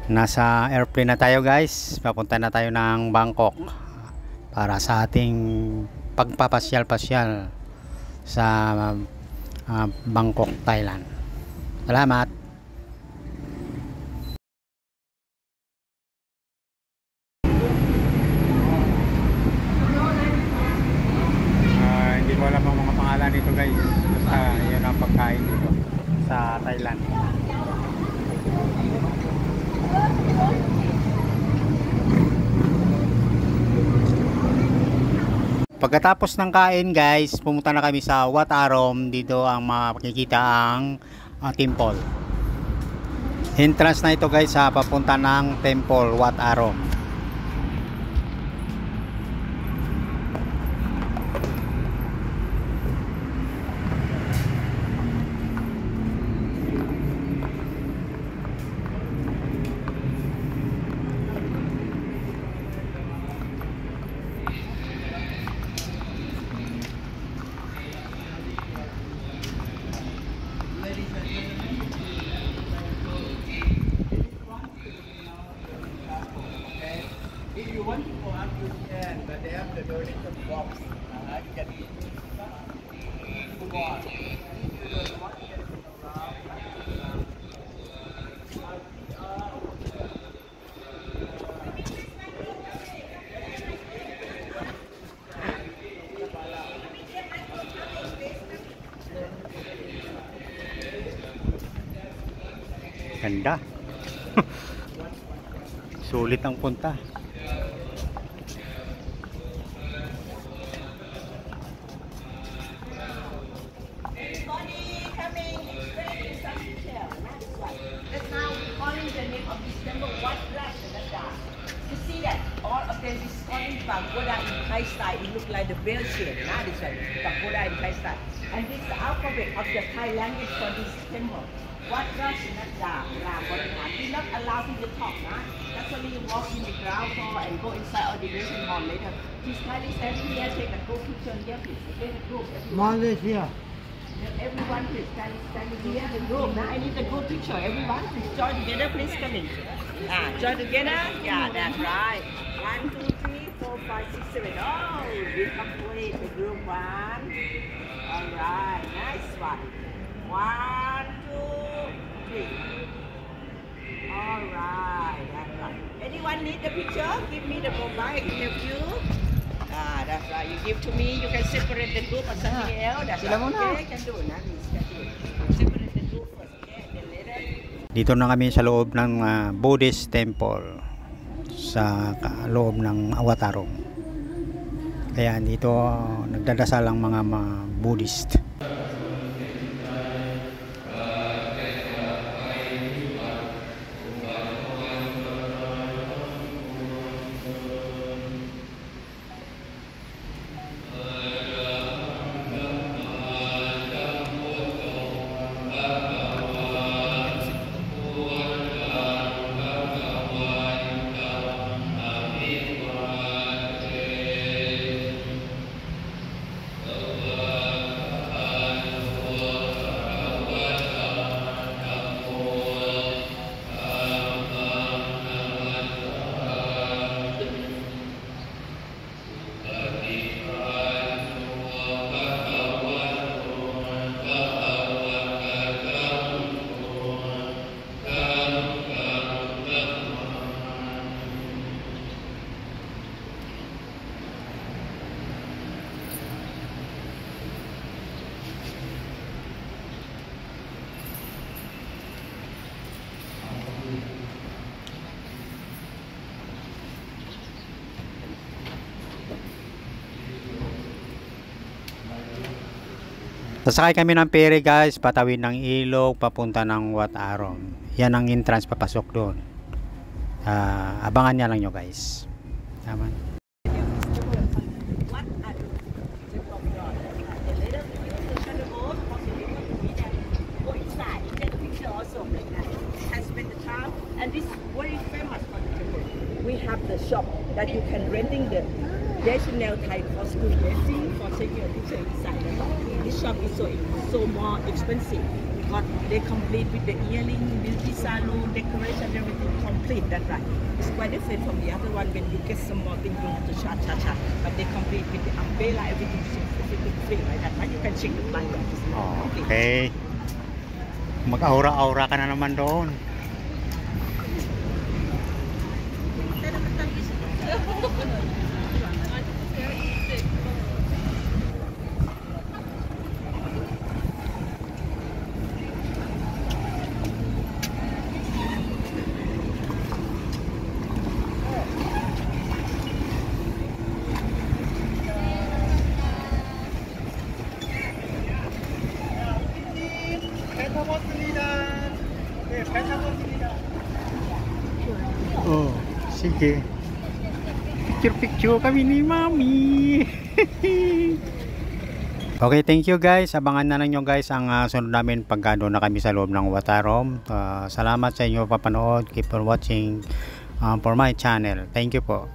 Nasa airplane na tayo guys. Papunta na tayo ng Bangkok para sa ating pagpapasyal-pasyal sa Bangkok, Thailand. Salamat. Hindi ko alam ang mga pangalan dito guys. Basta yun ang pagkain dito sa Thailand. Pagkatapos ng kain guys, pumunta na kami sa Wat Arom. Dito ang makikita ang temple. Entrance na ito guys sa papunta ng temple Wat Arom. Ganda. Sulit ang punta. Pagoda in Thai style, it looks like the bell shape. Now this one, pagoda in Thai style. And this is the alphabet of the Thai language for this temple. What rush in that we not allow him to talk, nah? That's why you walk in the ground floor and go inside or the waiting hall later. Please kindly stand here, take a group picture here, please. Take a group. Malaysia. Everyone please stand here, the group. Now I need the group picture. Everyone please join together, please come in. Join together. Yeah, that's right. 1, 2, 3, 4, 5, 6, 7. Oh, we complete the group one. All right, nice one. 1, 2, 3. All right, that's right. Anyone need the picture? Give me the mobile. I can help you. That's right. You give to me. You can separate the group or something else. That's right. Okay, can do it. Separate the group first. Okay, then later. Dito na kami sa loob ng Buddhist temple sa loob ng Wat Arom. Kaya dito nagdadasal ang mga Buddhist. Sasakay kami ng ferry guys, patawid ng ilog papunta ng Wat Arom. Yan ang entrance papasok doon. Abangan niya lang nyo guys. Tama. And this is very famous for the temple. We have the shop that you can renting the traditional Thai costume dressing for taking a picture inside. This shop is so more expensive, but they complete with the earring, beauty salon, decoration, everything complete. complete. That's right. It's quite different from the other one. When you get some more things, you have to cha. But they complete with the umbrella, everything free like that. Right? You can check the flight. Okay. Mag-aura-aura ka na naman doon. Oh, sige. Picture kami ni Mami. Okay, thank you guys. Abangan na lang nyo guys ang sunod namin pagka doon na kami sa loob ng Wat Arom. Salamat sa inyo papanood. Keep on watching for my channel. Thank you po.